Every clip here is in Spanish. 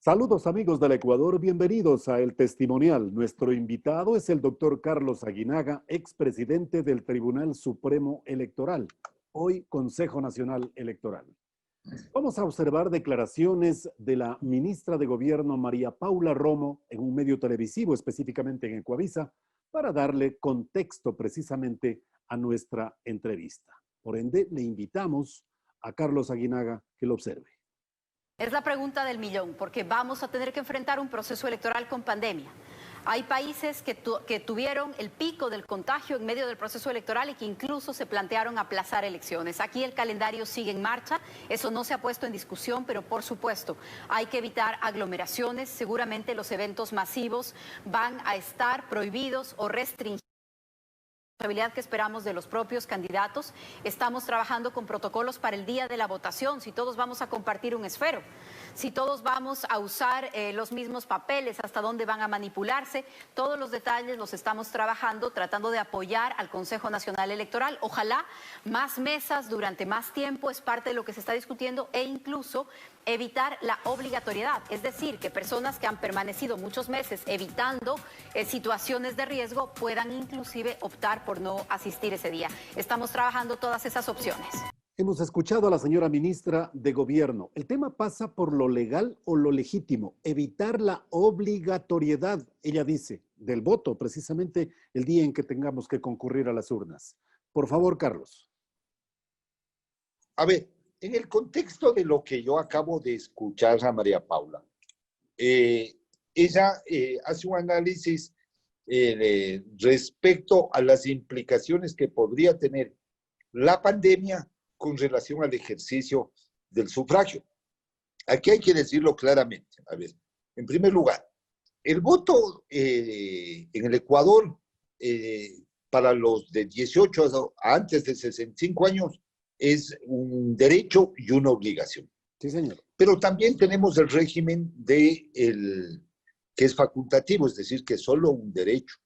Saludos amigos del Ecuador, bienvenidos a El Testimonial. Nuestro invitado es el doctor Carlos Aguinaga, expresidente del Tribunal Supremo Electoral, hoy Consejo Nacional Electoral. Vamos a observar declaraciones de la ministra de Gobierno María Paula Romo en un medio televisivo, específicamente en Ecuavisa, para darle contexto precisamente a nuestra entrevista. Por ende, le invitamos a Carlos Aguinaga que lo observe. Es la pregunta del millón, porque vamos a tener que enfrentar un proceso electoral con pandemia. Hay países que tuvieron el pico del contagio en medio del proceso electoral y que incluso se plantearon aplazar elecciones. Aquí el calendario sigue en marcha, eso no se ha puesto en discusión, pero por supuesto hay que evitar aglomeraciones. Seguramente los eventos masivos van a estar prohibidos o restringidos. La responsabilidad que esperamos de los propios candidatos. Estamos trabajando con protocolos para el día de la votación, si todos vamos a compartir un esfero, si todos vamos a usar los mismos papeles, hasta dónde van a manipularse, todos los detalles los estamos trabajando, tratando de apoyar al Consejo Nacional Electoral. Ojalá más mesas durante más tiempo es parte de lo que se está discutiendo e incluso evitar la obligatoriedad, es decir, que personas que han permanecido muchos meses evitando situaciones de riesgo puedan inclusive optar por no asistir ese día. Estamos trabajando todas esas opciones. Hemos escuchado a la señora ministra de Gobierno. El tema pasa por lo legal o lo legítimo, evitar la obligatoriedad, ella dice, del voto, precisamente el día en que tengamos que concurrir a las urnas. Por favor, Carlos. A ver, en el contexto de lo que yo acabo de escuchar a María Paula, ella hace un análisis respecto a las implicaciones que podría tener la pandemia con relación al ejercicio del sufragio. Aquí hay que decirlo claramente. A ver, en primer lugar, el voto en el Ecuador para los de 18 a antes de 65 años es un derecho y una obligación. Sí, señor. Pero también tenemos el régimen que es facultativo, es decir, que es solo un derecho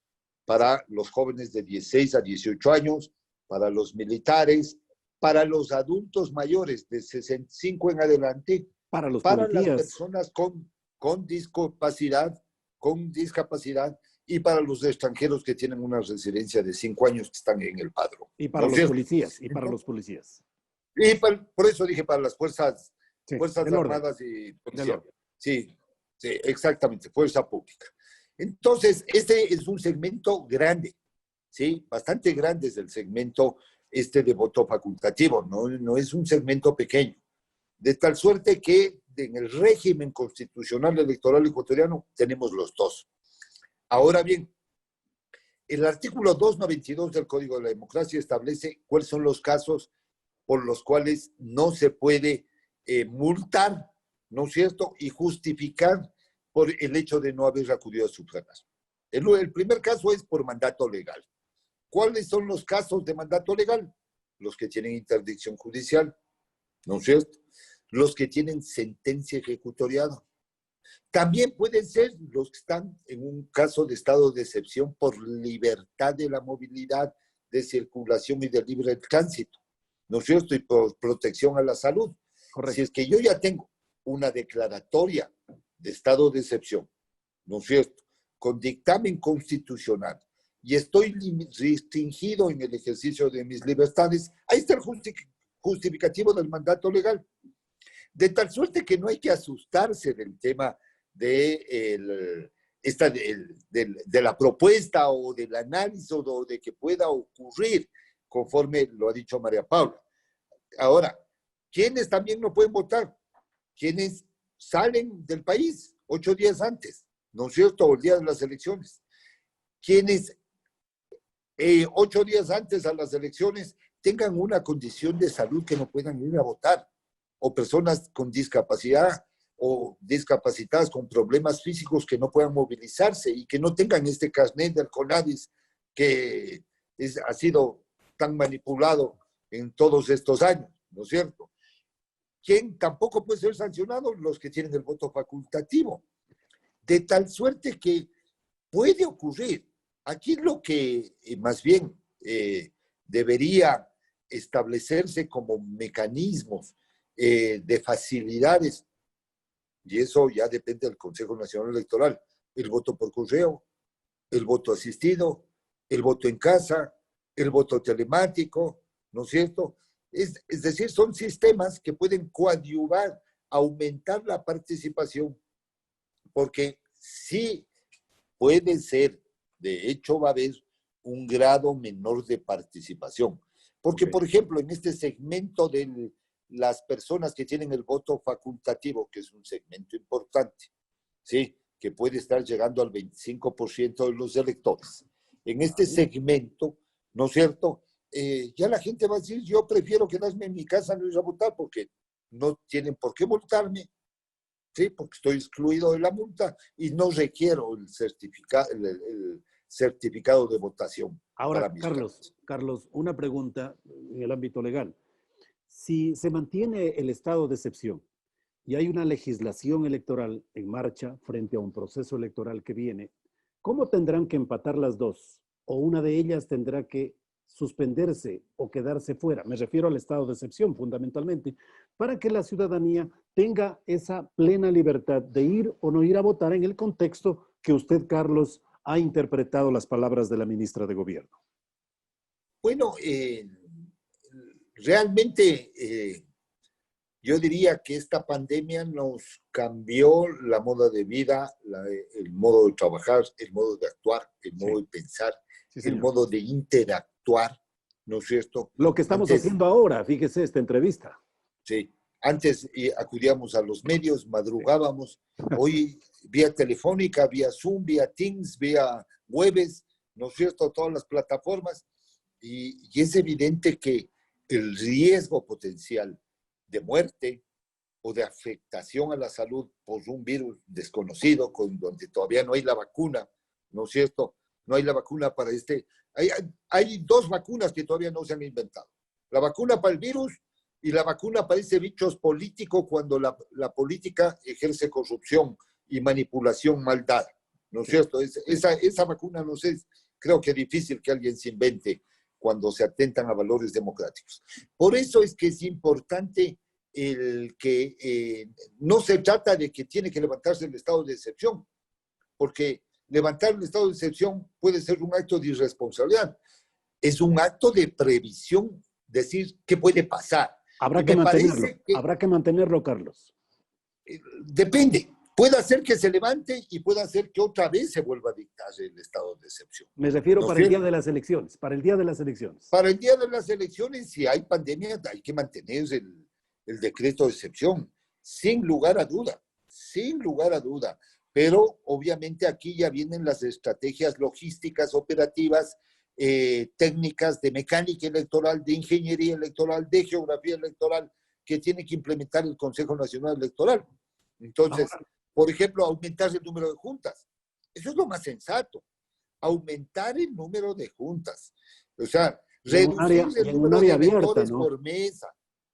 para los jóvenes de 16 a 18 años, para los militares, para los adultos mayores de 65 en adelante, para las personas con discapacidad y para los extranjeros que tienen una residencia de 5 años que están en el padrón. Y para los policías, Y por eso dije para las fuerzas armadas y policiales. Sí, exactamente, fuerza pública. Entonces, este es un segmento grande, ¿sí? Bastante grande es el segmento de voto facultativo, no es un segmento pequeño. De tal suerte que en el régimen constitucional electoral ecuatoriano tenemos los dos. Ahora bien, el artículo 292 del Código de la Democracia establece cuáles son los casos por los cuales no se puede multar, ¿no es cierto?, y justificar por el hecho de no haber acudido a sufragar. El primer caso es por mandato legal. ¿Cuáles son los casos de mandato legal? Los que tienen interdicción judicial, ¿no es cierto? Los que tienen sentencia ejecutoriada. También pueden ser los que están en un caso de estado de excepción por libertad de la movilidad, de circulación y de libre tránsito, ¿no es cierto? Y por protección a la salud. Correcto. Si es que yo ya tengo una declaratoria de estado de excepción, ¿no es cierto?, con dictamen constitucional, y estoy restringido en el ejercicio de mis libertades, ahí está el justificativo del mandato legal. De tal suerte que no hay que asustarse del tema de la propuesta o del análisis o de que pueda ocurrir, conforme lo ha dicho María Paula. Ahora, ¿quiénes también no pueden votar? Quienes salen del país 8 días antes, ¿no es cierto?, o el día de las elecciones. Quienes 8 días antes a las elecciones tengan una condición de salud que no puedan ir a votar, o personas con discapacidad o discapacitadas con problemas físicos que no puedan movilizarse y que no tengan este carnet del CONADIS que ha sido tan manipulado en todos estos años, ¿no es cierto? ¿Quién tampoco puede ser sancionado? Los que tienen el voto facultativo. De tal suerte que puede ocurrir. Aquí lo que más bien debería establecerse como mecanismos de facilidades Y eso ya depende del Consejo Nacional Electoral. El voto por correo, el voto asistido, el voto en casa, el voto telemático, ¿no es cierto? Es decir, son sistemas que pueden coadyuvar, aumentar la participación, porque sí puede ser, de hecho va a haber un grado menor de participación. Porque, por ejemplo, en este segmento de las personas que tienen el voto facultativo, que es un segmento importante, ¿sí?, que puede estar llegando al 25% de los electores. En este segmento, ¿no es cierto?, ya la gente va a decir, yo prefiero quedarme en mi casa, no ir a votar, porque no tienen por qué multarme, ¿sí?, porque estoy excluido de la multa y no requiero el certificado de votación. Ahora, Carlos, una pregunta en el ámbito legal. Si se mantiene el estado de excepción y hay una legislación electoral en marcha frente a un proceso electoral que viene, ¿cómo tendrán que empatar las dos? ¿O una de ellas tendrá que suspenderse o quedarse fuera? Me refiero al estado de excepción fundamentalmente, para que la ciudadanía tenga esa plena libertad de ir o no ir a votar en el contexto que usted, Carlos, ha interpretado las palabras de la ministra de Gobierno. Bueno, realmente yo diría que esta pandemia nos cambió la moda de vida, el modo de trabajar, el modo de actuar, el modo de pensar, el modo de interactuar, ¿no es cierto? Lo que estamos haciendo ahora, fíjese esta entrevista. Sí, antes acudíamos a los medios, madrugábamos, hoy vía telefónica, vía Zoom, vía Teams, vía Webex, ¿no es cierto? Todas las plataformas, y es evidente que el riesgo potencial de muerte o de afectación a la salud por un virus desconocido, donde todavía no hay la vacuna, ¿no es cierto? No hay la vacuna para este. Hay dos vacunas que todavía no se han inventado. La vacuna para el virus y la vacuna para ese bicho político cuando la política ejerce corrupción y manipulación mal dada, ¿no es cierto? Esa vacuna, no sé, creo que es difícil que alguien se invente cuando se atentan a valores democráticos. Por eso es que es importante el que no se trata de que tiene que levantarse el estado de excepción, porque levantar el estado de excepción puede ser un acto de irresponsabilidad. Es un acto de previsión, decir qué puede pasar. Habrá que mantenerlo, Carlos. Depende. Puede hacer que se levante y puede hacer que otra vez se vuelva a dictar el estado de excepción. Me refiero para el día de las elecciones. Para el día de las elecciones. Para el día de las elecciones, si hay pandemia, hay que mantener el decreto de excepción, sin lugar a duda, sin lugar a duda. Pero obviamente aquí ya vienen las estrategias logísticas, operativas, técnicas de mecánica electoral, de ingeniería electoral, de geografía electoral, que tiene que implementar el Consejo Nacional Electoral. Entonces, por ejemplo, aumentar el número de juntas. Eso es lo más sensato. Aumentar el número de juntas. O sea, reducir el número de electores por mesa.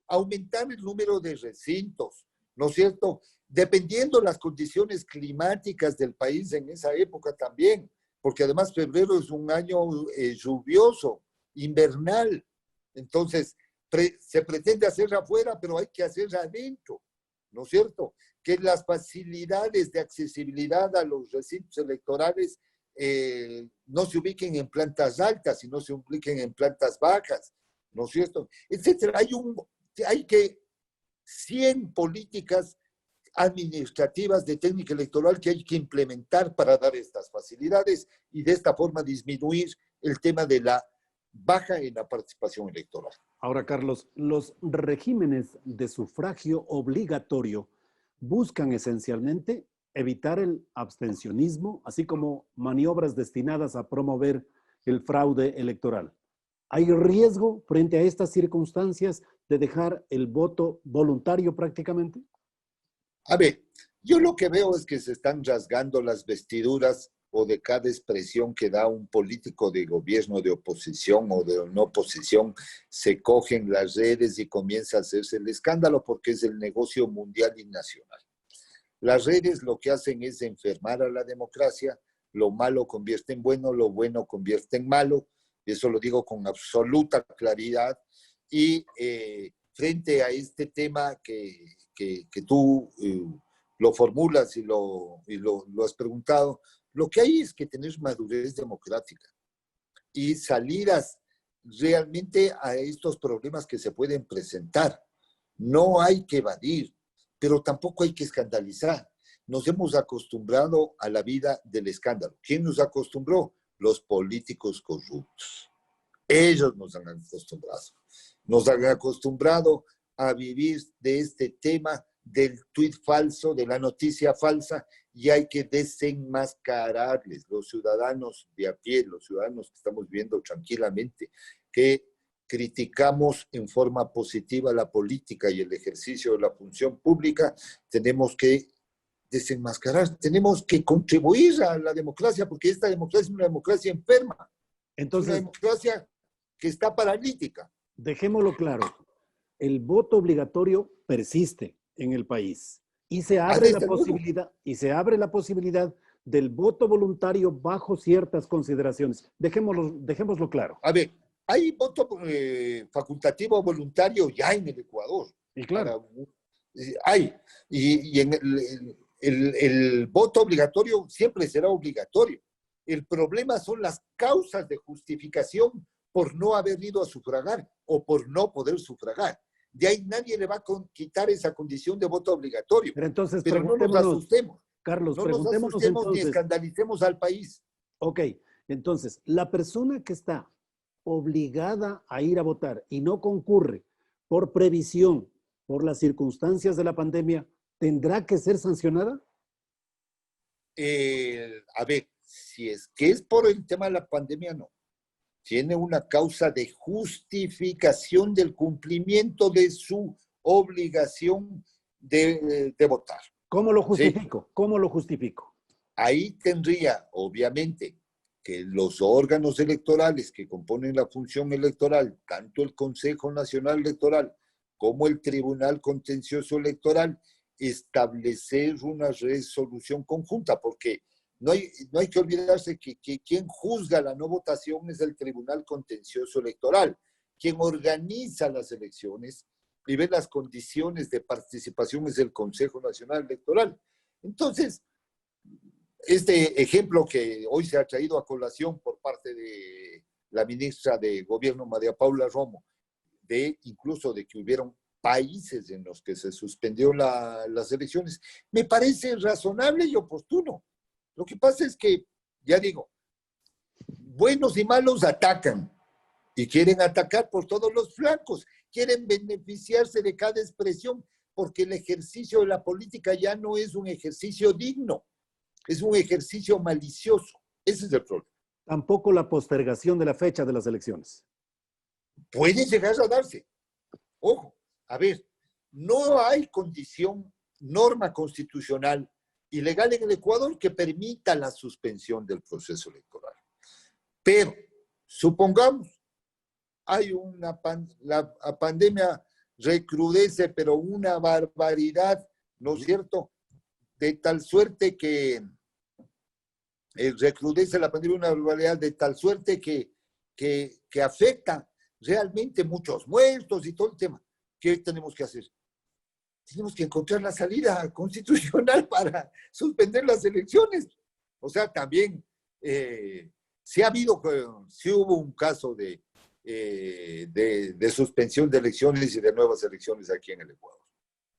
Aumentar el número de recintos, ¿no es cierto? Dependiendo las condiciones climáticas del país en esa época también, porque además febrero es un año lluvioso, invernal. Entonces, se pretende hacer afuera, pero hay que hacer adentro, ¿no es cierto? Que las facilidades de accesibilidad a los recintos electorales no se ubiquen en plantas altas, sino se ubiquen en plantas bajas, ¿no es cierto? Etcétera. Hay 100 políticas administrativas de técnica electoral que hay que implementar para dar estas facilidades y de esta forma disminuir el tema de la baja en la participación electoral. Ahora, Carlos, los regímenes de sufragio obligatorio buscan esencialmente evitar el abstencionismo, así como maniobras destinadas a promover el fraude electoral. ¿Hay riesgo frente a estas circunstancias de dejar el voto voluntario prácticamente? A ver, yo lo que veo es que se están rasgando las vestiduras o de cada expresión que da un político de gobierno, de oposición o de no oposición, se cogen las redes y comienza a hacerse el escándalo porque es el negocio mundial y nacional. Las redes lo que hacen es enfermar a la democracia, lo malo convierte en bueno, lo bueno convierte en malo, y eso lo digo con absoluta claridad, y frente a este tema que tú lo formulas y lo has preguntado, lo que hay es que tener madurez democrática y salidas realmente a estos problemas que se pueden presentar. No hay que evadir, pero tampoco hay que escandalizar. Nos hemos acostumbrado a la vida del escándalo. ¿Quién nos acostumbró? Los políticos corruptos. Ellos nos han acostumbrado. Nos han acostumbrado a vivir de este tema del tuit falso, de la noticia falsa, y hay que desenmascararles. Los ciudadanos de a pie, los ciudadanos que estamos viviendo tranquilamente, que criticamos en forma positiva la política y el ejercicio de la función pública, tenemos que desenmascarar, tenemos que contribuir a la democracia, porque esta democracia es una democracia enferma. Entonces, es una democracia que está paralítica. Dejémoslo claro, el voto obligatorio persiste en el país y se abre la posibilidad del voto voluntario bajo ciertas consideraciones. Dejémoslo claro. A ver, hay voto facultativo voluntario ya en el Ecuador. Y claro. Hay. Y en el voto obligatorio siempre será obligatorio. El problema son las causas de justificación por no haber ido a sufragar o por no poder sufragar. De ahí nadie le va a quitar esa condición de voto obligatorio. Pero no nos asustemos. Carlos, no nos asustemos ni escandalicemos al país. Ok, entonces, la persona que está obligada a ir a votar y no concurre por previsión, por las circunstancias de la pandemia, ¿tendrá que ser sancionada? A ver, si es que es por el tema de la pandemia, no. Tiene una causa de justificación del cumplimiento de su obligación de votar. ¿Cómo lo justifico? ¿Sí? ¿Cómo lo justifico? Ahí tendría, obviamente, que los órganos electorales que componen la función electoral, tanto el Consejo Nacional Electoral como el Tribunal Contencioso Electoral, establecer una resolución conjunta, porque no hay que olvidarse que quien juzga la no votación es el Tribunal Contencioso Electoral, quien organiza las elecciones y ve las condiciones de participación es el Consejo Nacional Electoral. Entonces, este ejemplo que hoy se ha traído a colación por parte de la ministra de Gobierno, María Paula Romo, incluso de que hubieron países en los que se suspendió las elecciones, me parece razonable y oportuno. Lo que pasa es que, ya digo, buenos y malos atacan y quieren atacar por todos los flancos, quieren beneficiarse de cada expresión porque el ejercicio de la política ya no es un ejercicio digno, es un ejercicio malicioso. Ese es el problema. Tampoco la postergación de la fecha de las elecciones. Puede llegar a darse. Ojo, a ver, no hay condición, norma constitucional y legal en el Ecuador que permita la suspensión del proceso electoral. Pero, supongamos, hay la pandemia recrudece, pero una barbaridad, ¿no es cierto? De tal suerte que recrudece la pandemia una barbaridad de tal suerte que afecta realmente muchos muertos y todo el tema. ¿Qué tenemos que hacer? Tenemos que encontrar la salida constitucional para suspender las elecciones. O sea, también sí hubo un caso de suspensión de elecciones y de nuevas elecciones aquí en el Ecuador.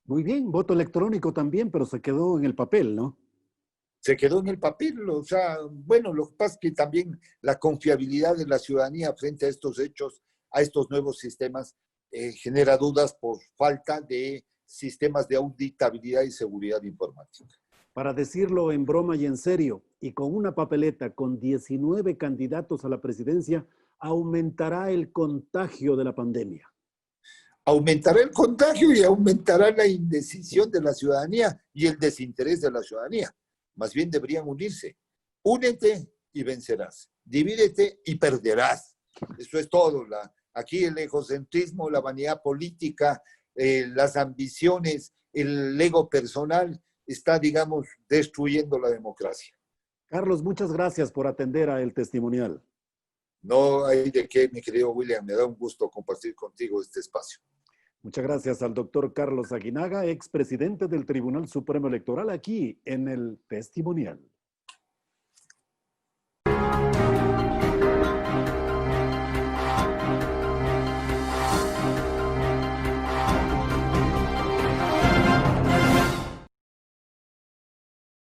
Muy bien, voto electrónico también, pero se quedó en el papel, ¿no? Se quedó en el papel, o sea, bueno, lo que pasa es que también la confiabilidad de la ciudadanía frente a estos hechos, a estos nuevos sistemas, genera dudas por falta de sistemas de auditabilidad y seguridad informática. Para decirlo en broma y en serio, y con una papeleta con 19 candidatos a la presidencia, aumentará el contagio de la pandemia. Aumentará el contagio y aumentará la indecisión de la ciudadanía y el desinterés de la ciudadanía. Más bien deberían unirse. Únete y vencerás. Divídete y perderás. Eso es todo. Aquí el egocentrismo, la vanidad política, las ambiciones, el ego personal está, digamos, destruyendo la democracia. Carlos, muchas gracias por atender a El Testimonial. No hay de qué, mi querido William. Me da un gusto compartir contigo este espacio. Muchas gracias al doctor Carlos Aguinaga, expresidente del Tribunal Supremo Electoral, aquí en el Testimonial.